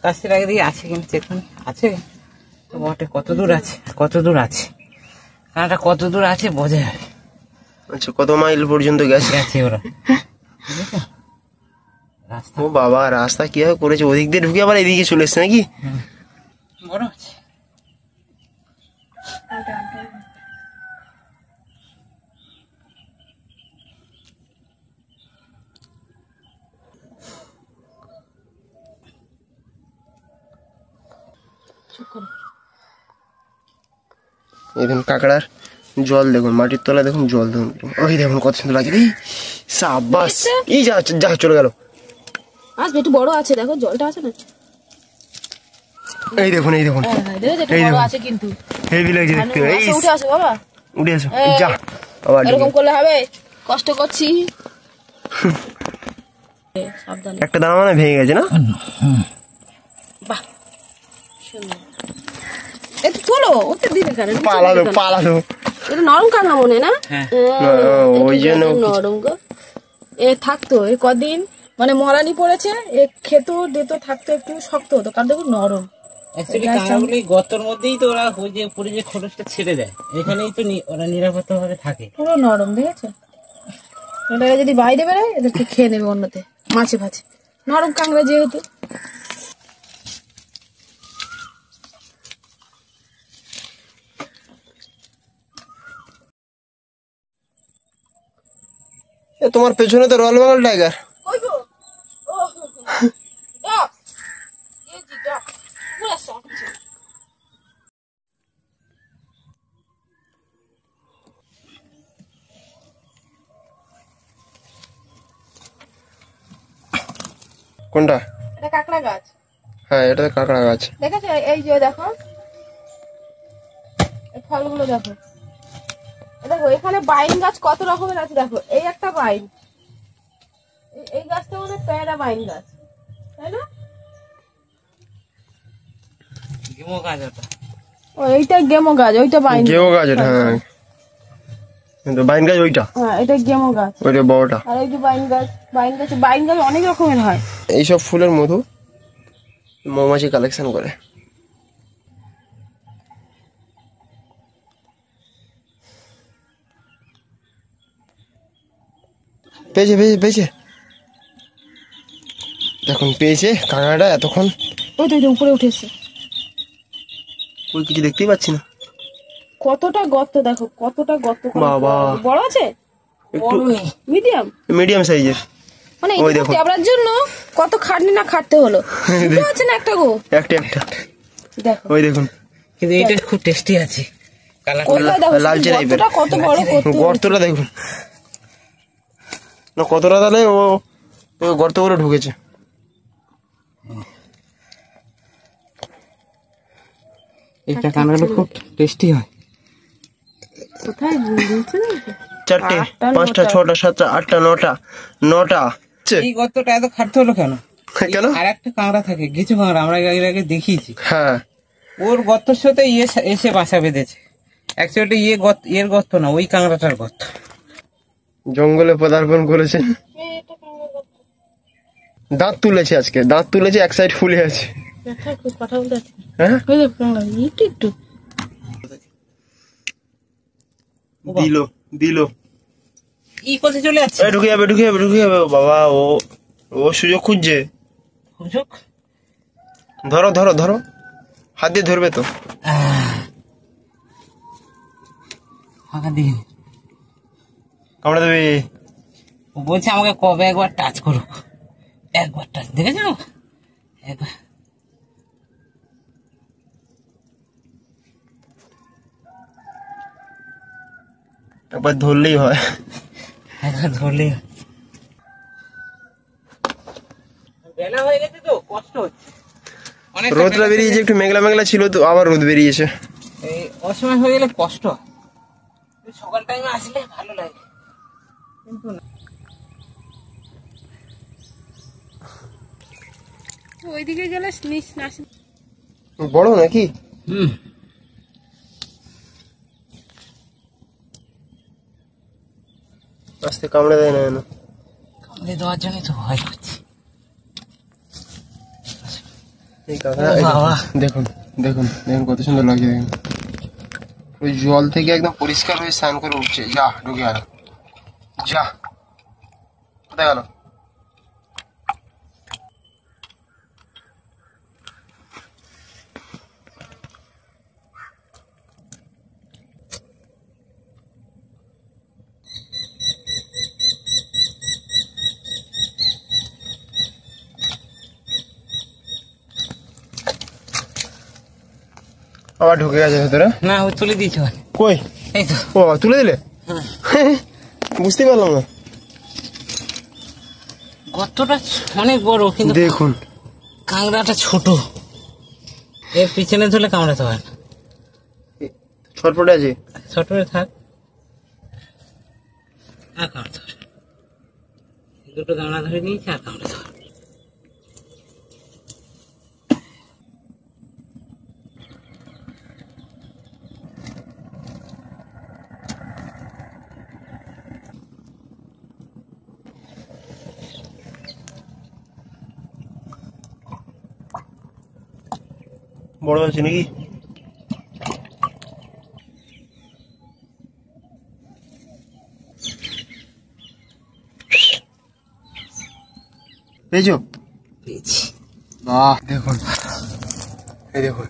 কাছের আগে দিয়ে আছে কিন্তু এখানে আছে তো বটে। কত দূর আছে কানাটা কত দূর আছে বোঝা যাবে। আচ্ছা, কত মাইল পর্যন্ত গেছে ওরা? ও বাবা, রাস্তা কিভাবে করেছে, ওদিক দিয়ে ঢুকে আবার এদিকে চলে এসছে নাকি? বড় আছে। এই দেখুন কাঁকড়ার জল, দেখুন মাটির তলায়, দেখুন জল, দেখুন ওই দেখুন কত সুন্দর লাগে। সাবাস, এই যা চলে গেল। আজ একটু বড় আছে, দেখো জলটা আছে না। এই দেখুন বড় আছে কিন্তু হেভি লাগছে দেখতে। এই উঠে আসো বাবা, উঠে আসো, যা আবার এরকম করলে হবে, কষ্ট করছি। সাবধানে, একটা দানা মানে ভেঙে গেছে না? বাহ সুন্দর। একটু তোলো, ওতে দিলে কেন? পালালো। এটা নরম কাঁকড়া মনে না? ওই জন্য নরম গো। এ থাকতো এ কদিন, মানে মরানি পড়েছে, এ খেতো দিত, থাকতো, একটু শক্ত হতো, কারণ দেখো নরম। কাঁকড়াগুলি গর্তের মধ্যেই তো ওরা পরে যে খোলসটা ছেড়ে দেয়, এখানেই তো ওরা নিরাপত্তা ভাবে থাকে। পুরো নরম, দেখেছো? এটাকে যদি বাইরে বেরোয় এদেরকে খেয়ে নেবে অন্যতে, মাছে ফাছে। নরম কাঁকড়া যেহেতু। তোমার পেছনে তো রয়্যাল বেঙ্গল টাইগার। কোনটা? এটা কাঁকড়া গাছ। হ্যাঁ, এটা তো কাঁকড়া গাছ। দেখেছো? এই যে দেখো এই ফলগুলো, দেখো দেখো এখানে বাইন গাছ কত রকমের আছে। দেখো এই একটা বাইন, এই গাছটা মানে পেয়ারা বাইন গাছ, তাই না? গেমো গাছ ওটা। ও এইটা গেমো গাছ, ওইটা বাইন গাছ। হ্যাঁ, কিন্তু বাইন গাছ ওইটা। হ্যাঁ, এটা গেমো গাছ, ওইটা বড়টা। আর এই যে বাইন গাছ অনেক রকমের হয়। এইসব ফুলের মধু মৌমাছি কালেকশন করে। পেয়েছে দেখুন, পেয়েছে কাঁকড়াটা এতক্ষণ। ওই তো উপরে উঠেছে, ওই কিছু দেখতেই পাচ্ছি না। কতটা গর্ত দেখো, কতটা গর্ত। বাবা, বড় আছে, একটু মিডিয়াম সাইজের। মানে চাপড়ার জন্য কত খাটনি না খাটতে হলো। আছে না একটা গো, একটা দেখো, ওই দেখুন। কিন্তু এটা খুব টেস্টি আছে, লালচে টাইপের। কত বড় গর্তটা দেখুন না, কতটা তাহলে ও গর্ত করে ঢুকেছে। এটা কাঁকড়াগুলো খুব টেস্টি হয়। কোথায় 4টে 5টা 6টা 7টা 8টা 9টা। এই গর্তটা এত খাটতে হলো কেন? আর একটা কাঁকড়া থাকে, কিছু কাঁকড়া আমরা এর আগে দেখিয়েছি। হ্যাঁ, ওর গর্তের সাথে এসে বাসা বেঁধেছে। অ্যাকচুয়ালি এর গর্ত না, ওই কাঁকড়াটার গর্ত। জঙ্গলে পদার্পণ করেছে। দাঁত তুলেছে আজকে, এক সাইড ফুলে আছে। কথা বলতে আছে। হ্যাঁ, একটু দিল ই কোথায় চলে যাচ্ছে? ঢুকে যাবে বাবা। ও সুযোগ খুঁজছে। ধরো, হাত দিয়ে ধরবে তো। কামড়ে দেবে। ও বলছে আমাকে কবে একবার টাচ করুক, একবার টাচ। দেখেছো? একবার ধরলেই হয়। বেলা হয়ে গেছে তো কষ্ট হচ্ছে। রোদটা বেরিয়েছে, একটু মেঘলা ছিল তো আবার রোদ বেরিয়েছে। এই অসময় হয়ে গেলে কষ্ট হয়। সকাল টাইমে আসলে ভালো লাগে, কিন্তু না। ওইদিকে গেলে বড় নাকি? আস্তে কামড়ে দেয় না। কামড়ে দেওয়ার জন্যই তো ভয় করছি। এই কাঁকড়া দেখুন দেখুন দেখুন কত সুন্দর লাগছে দেখুন। ওই জল থেকে একদম পরিষ্কার হয়ে স্নান করে উঠছে। যা ঢুকে গেল, যা কোথায় গেল? আবার ঢুকে গেছে ভেতরে। না ও তুলে দিয়েছে। কই? এই তো। ও তুলে দিলে? বুঝতে পারলাম না। গর্তটা অনেক বড় কিন্তু দেখুন কাঁকড়াটা ছোট, এর পিছনে ধরলে কামড়াতে হয় না। ছটপটে আছে। ছোট হয়ে থাক, আর কামড়াতে হয় না। দুটো দানা ধরে নিয়েছে, আর কামড়াতে হয় না। বড় আছে নাকি? পেয়েছো? পেয়েছি। বাহ দেখুন, এই দেখুন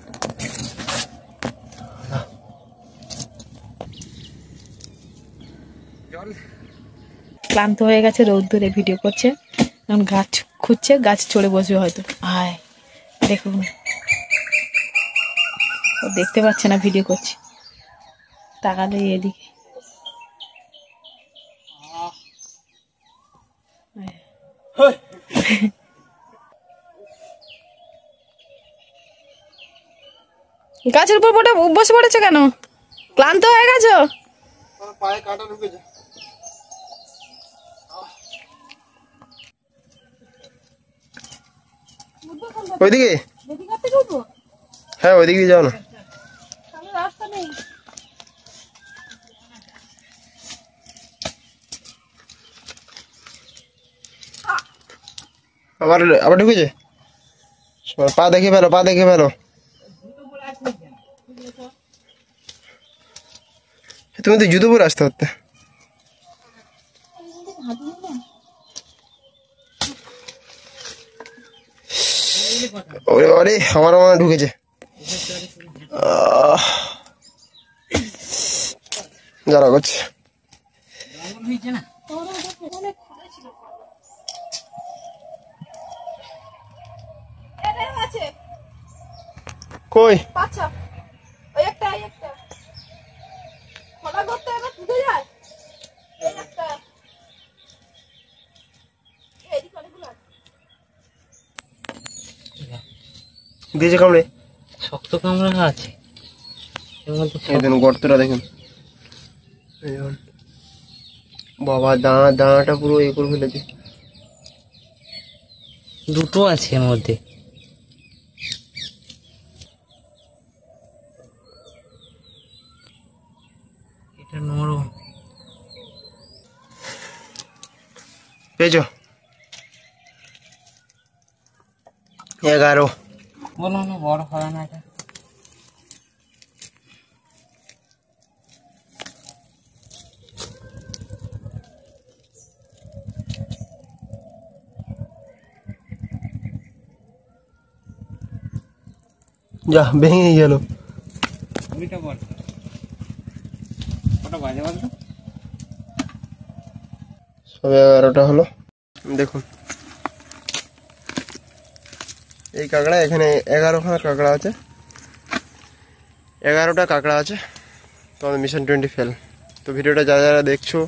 ক্লান্ত হয়ে গেছে, রোদ ধরে ভিডিও করছে, এখন গাছ খুঁজছে, গাছ চড়ে বসবে হয়তো। আয় দেখুন, ও দেখতে পাচ্ছে না ভিডিও করছে, তাকালে এদিকে। গাছের উপর বসে পড়েছে কেন? ক্লান্ত হয়ে গেছো? পায়ে কাঁটা ঢুকেছে। ওইদিকে? হ্যাঁ ওইদিকে যাও না। রাস্তা নেই। আবার আবার ঢুকেছে। পা দেখে ফেলো, পা দেখে ফেলো। তুমি তো জুতো পরে আসতে পারতে। ওরে ওরে আমার মনে ঢুকেছে। যারা করছে কই? দিয়েছে কামড়ে? শক্ত কামড়া আছে এর মধ্যে। দেখুন গর্তটা দেখুন। বাবা দাঁড়াটা পুরো এ করে ফেলেছে। দুটো আছে এর মধ্যে। এটা নরম। পেয়েছো? 11। বলো না বড় হবে না এটা। যা ভেঙে গেল। ওইটা বল, ওটা বাজে বল তো। সবে 11টা হলো। দেখুন এই কাঁকড়া, এখানে 11খানা কাঁকড়া আছে, 11টা কাঁকড়া আছে। তোমাদের মিশন 20 ফেল। তো ভিডিওটা যারা যারা দেখছো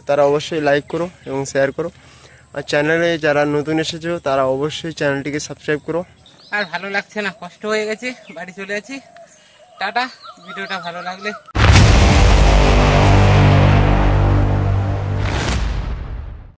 তারা অবশ্যই লাইক করো এবং শেয়ার করো, আর চ্যানেলে যারা নতুন এসেছো তারা অবশ্যই চ্যানেলটিকে সাবস্ক্রাইব করো। আর ভালো লাগছে না, কষ্ট হয়ে গেছে, বাড়ি চলে যাচ্ছি। টাটা। ভিডিওটা ভালো লাগলে